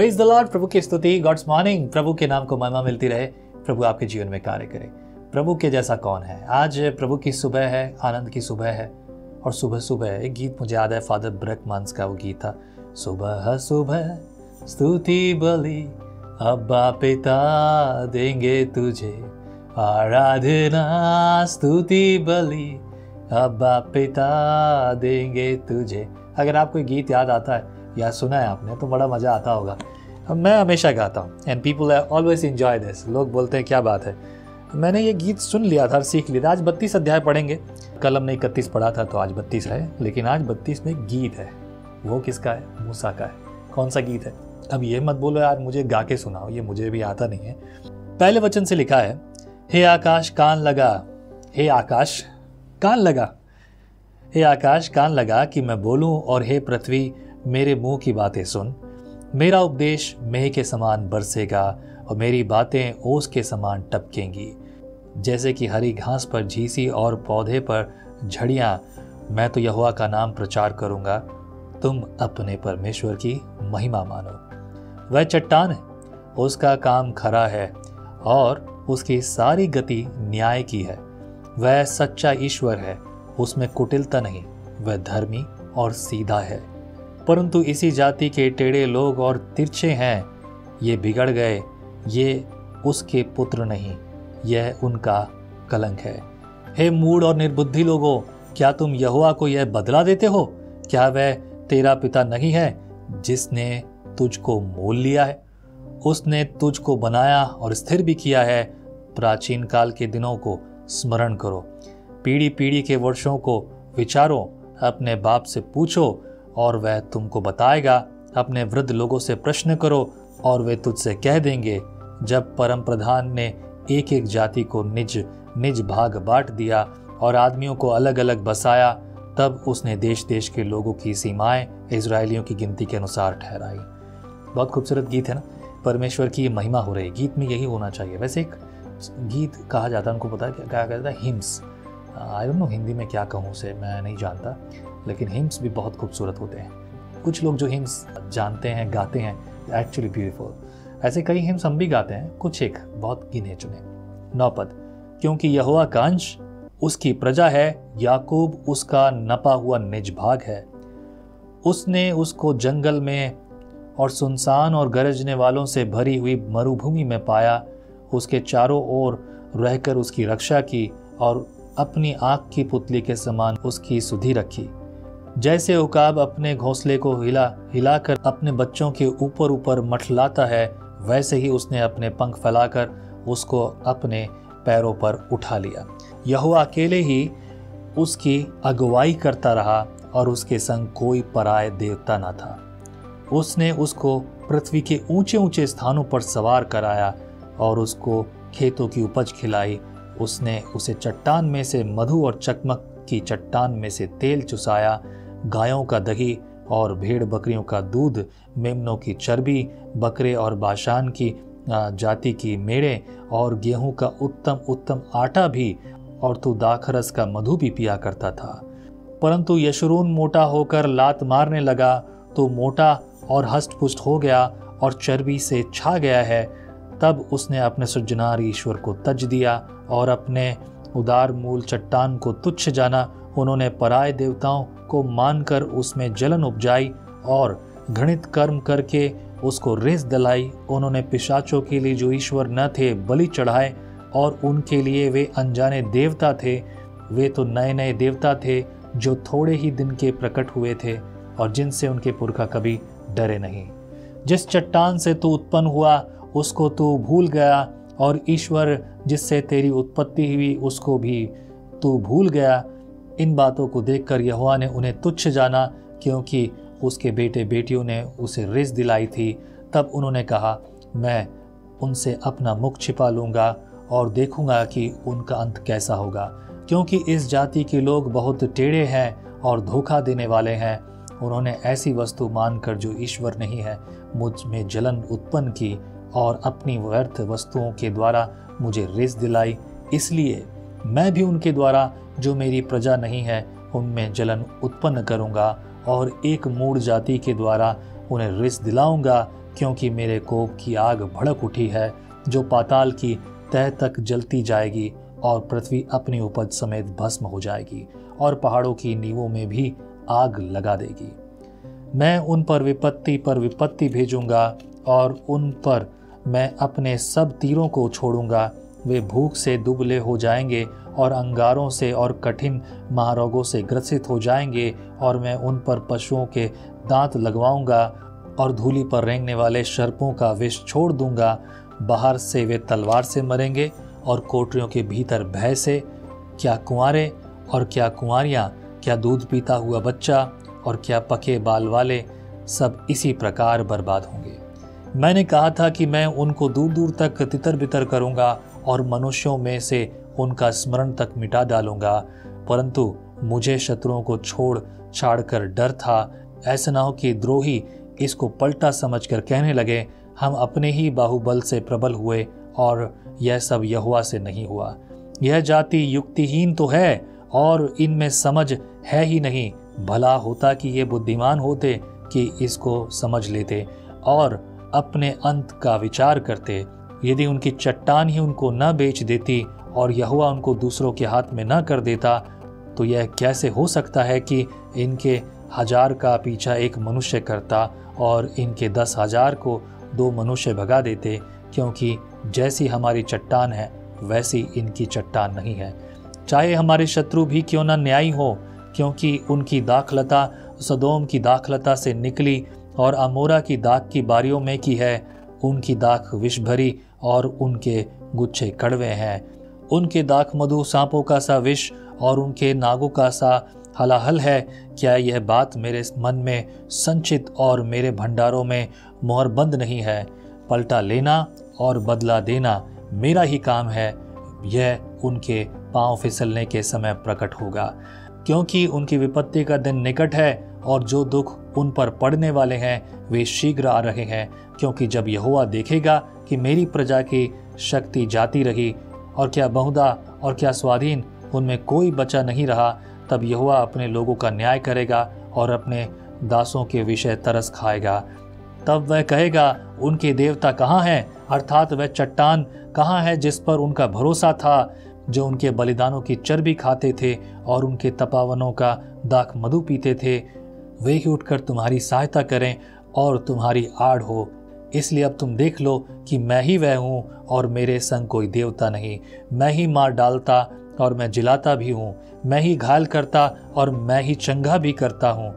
Praise the Lord. प्रभु की स्तुति, God's morning. प्रभु के नाम को महिमा मिलती रहे। प्रभु आपके जीवन में कार्य करे। प्रभु के जैसा कौन है। आज प्रभु की सुबह है, आनंद की सुबह है। और सुबह सुबह एक गीत मुझे याद है, फादर ब्रकमांस का वो गीत था, सुबह सुबह स्तुति बलि अब्बा पिता देंगे तुझे, आराधना स्तुति बलि अब्बा पिता देंगे तुझे। अगर आपको ये गीत याद आता है या सुना है आपने तो बड़ा मज़ा आता होगा। मैं हमेशा गाता हूँ and people always enjoy this. लोग बोलते हैं क्या बात है। मैंने ये गीत सुन लिया था, सीख लिया था। आज 32 अध्याय पढ़ेंगे। कल हमने 31 पढ़ा था तो आज 32 है, लेकिन आज 32 में गीत है। वो किसका है? मूसा का है। कौन सा गीत है? अब ये मत बोलो यार मुझे गा के सुनाओ, ये मुझे भी आता नहीं है। पहले वचन से लिखा है, हे आकाश कान लगा, हे आकाश कान लगा, हे आकाश कान लगा कि मैं बोलूं, और हे पृथ्वी मेरे मुंह की बातें सुन। मेरा उपदेश मेह के समान बरसेगा और मेरी बातें ओस के समान टपकेंगी। जैसे कि हरी घास पर झीसी और पौधे पर झड़ियां, मैं तो यहोवा का नाम प्रचार करूंगा। तुम अपने परमेश्वर की महिमा मानो। वह चट्टान है, उसका काम खरा है और उसकी सारी गति न्याय की है। वह सच्चा ईश्वर है, उसमें कुटिलता नहीं। वह धर्मी और सीधा है। परंतु इसी जाति के टेढ़े लोग और तिरछे हैं। ये बिगड़ गए, ये उसके पुत्र नहीं, यह उनका कलंक है। हे मूढ़ और निर्बुद्धि लोगों, क्या तुम यहोवा को यह बदला देते हो? क्या वह तेरा पिता नहीं है जिसने तुझको मोल लिया है? उसने तुझको बनाया और स्थिर भी किया है। प्राचीन काल के दिनों को स्मरण करो, पीढ़ी पीढ़ी के वर्षों को विचारो। अपने बाप से पूछो और वह तुमको बताएगा। अपने वृद्ध लोगों से प्रश्न करो और वे तुझसे कह देंगे। जब परम प्रधान ने एक एक जाति को निज निज भाग बांट दिया और आदमियों को अलग अलग बसाया, तब उसने देश देश के लोगों की सीमाएं इजरायलियों की गिनती के अनुसार ठहराई। बहुत खूबसूरत गीत है ना। परमेश्वर की महिमा हो रही है। गीत में यही होना चाहिए। वैसे एक गीत कहा जाता है, उनको पता है क्या कहता है? Hymns. I don't know Hindi में क्या कहूँ उसे, मैं नहीं जानता, लेकिन हिम्स भी बहुत खूबसूरत होते हैं। कुछ लोग जो हिम्स जानते हैं, गाते हैं, एक्चुअली ब्यूटीफुल। ऐसे कई हिम्स हम भी गाते हैं, कुछ एक बहुत गिने चुने। 9 पद, क्योंकि यहोवा का अंश उसकी प्रजा है, याकूब उसका नपा हुआ निज भाग है। उसने उसको जंगल में और सुनसान और गरजने वालों से भरी हुई मरुभूमि में पाया। उसके चारों ओर रहकर उसकी रक्षा की और अपनी आँख की पुतली के समान उसकी सुधि रखी। जैसे उकाब अपने घोंसले को हिलाकर अपने बच्चों के ऊपर ऊपर मठलाता है, वैसे ही उसने अपने पंख फैलाकर उसको अपने पैरों पर उठा लिया। यहोवा अकेले ही उसकी अगुवाई करता रहा और उसके संग कोई पराय देवता न था। उसने उसको पृथ्वी के ऊंचे ऊंचे स्थानों पर सवार कराया और उसको खेतों की उपज खिलाई। उसने उसे चट्टान में से मधु और चकमक की चट्टान में से तेल चुसाया। गायों का दही और भेड़ बकरियों का दूध, मेमनों की चर्बी, बकरे और बाशान की जाति की मेढ़ें और गेहूं का उत्तम उत्तम आटा भी, और तू दाखरस का मधु भी पिया करता था। परंतु यशूरून मोटा होकर लात मारने लगा, तो मोटा और हष्टपुष्ट हो गया और चर्बी से छा गया है। तब उसने अपने सृजनहार ईश्वर को तज दिया और अपने उदार मूल चट्टान को तुच्छ जाना। उन्होंने पराय देवताओं को मानकर उसमें जलन उपजाई और घृणित कर्म करके उसको रिस दिलाई। उन्होंने पिशाचों के लिए जो ईश्वर न थे बलि चढ़ाए, और उनके लिए वे अनजाने देवता थे। वे तो नए नए देवता थे जो थोड़े ही दिन के प्रकट हुए थे और जिनसे उनके पुरखा कभी डरे नहीं। जिस चट्टान से तू उत्पन्न हुआ उसको तू भूल गया, और ईश्वर जिससे तेरी उत्पत्ति हुई उसको भी तू भूल गया। इन बातों को देखकर यहोवा ने उन्हें तुच्छ जाना, क्योंकि उसके बेटे बेटियों ने उसे रिस दिलाई थी। तब उन्होंने कहा, मैं उनसे अपना मुख छिपा लूँगा और देखूंगा कि उनका अंत कैसा होगा, क्योंकि इस जाति के लोग बहुत टेढ़े हैं और धोखा देने वाले हैं। उन्होंने ऐसी वस्तु मानकर जो ईश्वर नहीं है मुझ में जलन उत्पन्न की और अपनी व्यर्थ वस्तुओं के द्वारा मुझे रिस दिलाई। इसलिए मैं भी उनके द्वारा जो मेरी प्रजा नहीं है उनमें जलन उत्पन्न करूंगा और एक मूढ़ जाति के द्वारा उन्हें रिस दिलाऊंगा क्योंकि मेरे कोप की आग भड़क उठी है, जो पाताल की तह तक जलती जाएगी और पृथ्वी अपनी उपज समेत भस्म हो जाएगी और पहाड़ों की नींवों में भी आग लगा देगी। मैं उन पर विपत्ति भेजूंगा और उन पर मैं अपने सब तीरों को छोड़ूंगा। वे भूख से दुबले हो जाएंगे और अंगारों से और कठिन महारोगों से ग्रसित हो जाएंगे, और मैं उन पर पशुओं के दांत लगवाऊंगा और धूलि पर रेंगने वाले सर्पों का विष छोड़ दूंगा। बाहर से वे तलवार से मरेंगे और कोठरियों के भीतर भय से। क्या कुंवारे और क्या कुंवारियां, क्या दूध पीता हुआ बच्चा और क्या पके बाल वाले, सब इसी प्रकार बर्बाद होंगे। मैंने कहा था कि मैं उनको दूर दूर तक तितर बितर करूंगा और मनुष्यों में से उनका स्मरण तक मिटा डालूंगा, परंतु मुझे शत्रुओं को छोड़ छाड़ कर डर था, ऐसा ना हो कि द्रोही इसको पलटा समझकर कहने लगे, हम अपने ही बाहुबल से प्रबल हुए और यह सब यहोवा से नहीं हुआ। यह जाति युक्तिहीन तो है और इनमें समझ है ही नहीं। भला होता कि ये बुद्धिमान होते कि इसको समझ लेते और अपने अंत का विचार करते। यदि उनकी चट्टान ही उनको न बेच देती और यहोवा उनको दूसरों के हाथ में न कर देता, तो यह कैसे हो सकता है कि इनके 1000 का पीछा एक मनुष्य करता और इनके 10,000 को 2 मनुष्य भगा देते, क्योंकि जैसी हमारी चट्टान है वैसी इनकी चट्टान नहीं है। चाहे हमारे शत्रु भी क्यों न न्यायी हो, क्योंकि उनकी दाखलता सदोम की दाखलता से निकली और अमोरा की दाख की बारियों में की है। उनकी दाख विष भरी और उनके गुच्छे कड़वे हैं। उनके दाख मधु सांपों का सा विष और उनके नागों का सा हलाहल है। क्या यह बात मेरे मन में संचित और मेरे भंडारों में मोहरबंद नहीं है? पलटा लेना और बदला देना मेरा ही काम है। यह उनके पांव फिसलने के समय प्रकट होगा, क्योंकि उनकी विपत्ति का दिन निकट है और जो दुख उन पर पड़ने वाले हैं वे शीघ्र आ रहे हैं। क्योंकि जब यहोवा देखेगा कि मेरी प्रजा की शक्ति जाती रही और क्या बहुधा और क्या स्वाधीन, उनमें कोई बचा नहीं रहा, तब यहोवा अपने लोगों का न्याय करेगा और अपने दासों के विषय तरस खाएगा। तब वह कहेगा, उनके देवता कहाँ हैं? अर्थात वह चट्टान कहाँ है जिस पर उनका भरोसा था, जो उनके बलिदानों की चर्बी खाते थे और उनके तपावनों का दाख मधु पीते थे। वे ही उठकर तुम्हारी सहायता करें और तुम्हारी आड़ हो। इसलिए अब तुम देख लो कि मैं ही वह हूँ और मेरे संग कोई देवता नहीं। मैं ही मार डालता और मैं जिलाता भी हूँ, मैं ही घायल करता और मैं ही चंगा भी करता हूँ,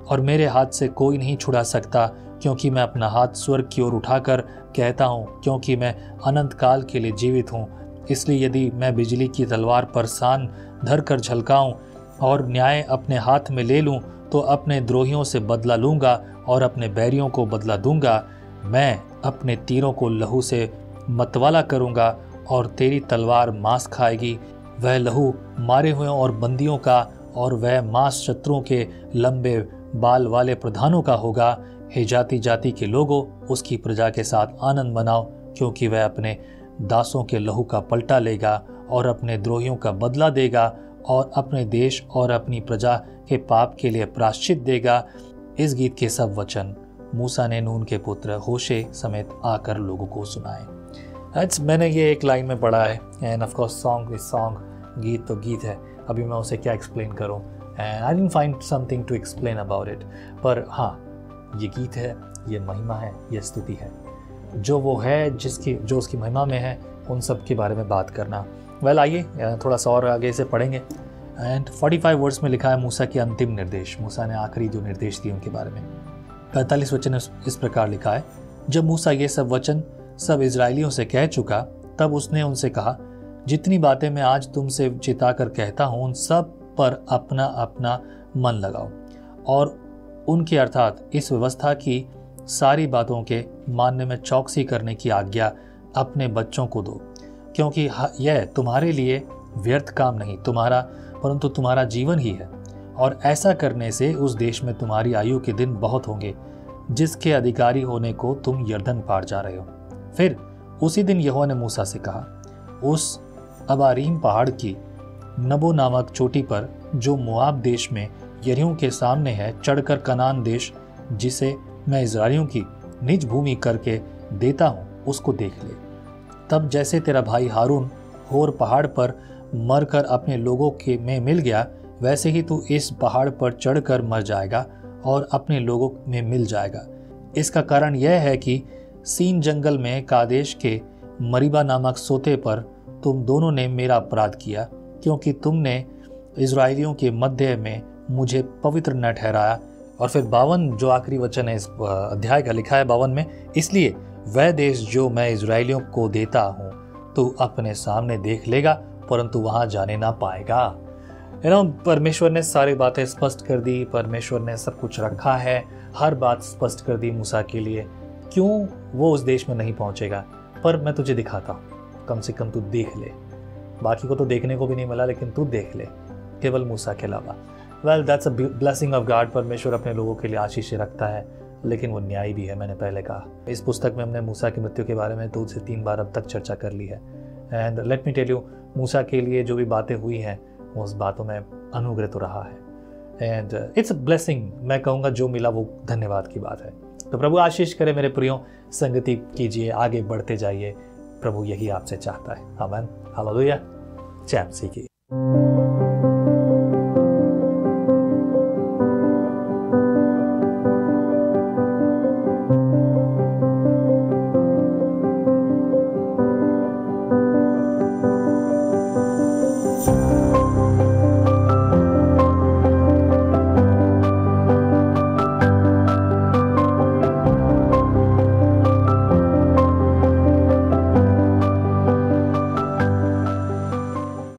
और मेरे हाथ से कोई नहीं छुड़ा सकता। क्योंकि मैं अपना हाथ स्वर्ग की ओर उठाकर कहता हूँ, क्योंकि मैं अनंत काल के लिए जीवित हूँ। इसलिए यदि मैं बिजली की तलवार पर सान धर कर झलकाऊं और न्याय अपने हाथ में ले लूं, तो अपने द्रोहियों से बदला लूंगा और अपने बैरियों को बदला दूंगा। मैं अपने तीरों को लहू से मतवाला करूंगा और तेरी तलवार मांस खाएगी। वह लहू मारे हुए और बंदियों का और वह मांस शत्रुओं के लंबे बाल वाले प्रधानों का होगा। हे जाति जाति के लोगों, उसकी प्रजा के साथ आनंद मनाओ, क्योंकि वह अपने दासों के लहू का पलटा लेगा और अपने द्रोहियों का बदला देगा और अपने देश और अपनी प्रजा के पाप के लिए प्रायश्चित देगा। इस गीत के सब वचन मूसा ने नून के पुत्र होशे समेत आकर लोगों को सुनाए। मैंने ये एक लाइन में पढ़ा है, end of course song is song, गीत तो गीत है, अभी मैं उसे क्या एक्सप्लेन करूं, and I didn't find something to explain about it. पर हाँ, ये गीत है, ये महिमा है, ये स्तुति है, जो वो है जो उसकी महिमा में है, उन सब के बारे में बात करना। आइए थोड़ा सा और आगे से पढ़ेंगे। एंड 45 वर्ड्स में लिखा है मूसा के अंतिम निर्देश। मूसा ने आखिरी जो निर्देश दिए उनके बारे में 45 वचन इस प्रकार लिखा है। जब मूसा ये सब वचन सब इजरायलियों से कह चुका, तब उसने उनसे कहा, जितनी बातें मैं आज तुमसे चिताकर कहता हूँ, उन सब पर अपना अपना मन लगाओ और उनके अर्थात इस व्यवस्था की सारी बातों के मानने में चौकसी करने की आज्ञा अपने बच्चों को दो, क्योंकि यह तुम्हारे लिए व्यर्थ काम नहीं तुम्हारा, परंतु तुम्हारा जीवन ही है। और ऐसा करने से उस देश में तुम्हारी आयु के दिन बहुत होंगे, जिसके अधिकारी होने को तुम यरदन पार जा रहे हो। फिर उसी दिन यहोवा ने मूसा से कहा, उस अबारीम पहाड़ की नबो नामक चोटी पर, जो मोआब देश में यरीहो के सामने है, चढ़कर कनान देश, जिसे मैं इजराइलियों की निज भूमि करके देता हूँ उसको देख ले। तब जैसे तेरा भाई हारून होर पहाड़ पर मरकर अपने लोगों के में मिल गया, वैसे ही तू इस पहाड़ पर चढ़कर मर जाएगा और अपने लोगों में मिल जाएगा। इसका कारण यह है कि सीन जंगल में कादेश के मरीबा नामक सोते पर तुम दोनों ने मेरा अपराध किया, क्योंकि तुमने इज़राइलियों के मध्य में मुझे पवित्र न ठहराया। और फिर 52 जो आखिरी वचन है इस अध्याय का लिखा है 52 में, इसलिए वह देश जो मैं इज़राइलियों को देता हूँ तू अपने सामने देख लेगा, परंतु वहाँ जाने ना पाएगा। परमेश्वर ने सारी बातें स्पष्ट कर दी, परमेश्वर ने सब कुछ रखा है, हर बात स्पष्ट कर दी मूसा के लिए। क्यों वो उस देश में नहीं पहुंचेगा? पर मैं तुझे दिखाता हूँ, कम से कम तू देख ले। बाकी को तो देखने को भी नहीं मिला, लेकिन तू देख ले, केवल मूसा के अलावा। Well that's a blessing of God. परमेश्वर अपने लोगों के लिए आशीष रखता है, लेकिन वो न्यायी भी है। मैंने पहले कहा इस पुस्तक में हमने मूसा की मृत्यु के बारे में 2 से 3 बार अब तक चर्चा कर ली है। And let me tell you, Musa के लिए जो भी बातें हुई हैं उस बातों में अनुग्रह तो रहा है। And it's a blessing. मैं कहूँगा जो मिला वो धन्यवाद की बात है। तो प्रभु आशीष करे मेरे प्रियो, संगति कीजिए, आगे बढ़ते जाइए। प्रभु यही आपसे चाहता है। आमीन, हालेलुया। जय मसीह की।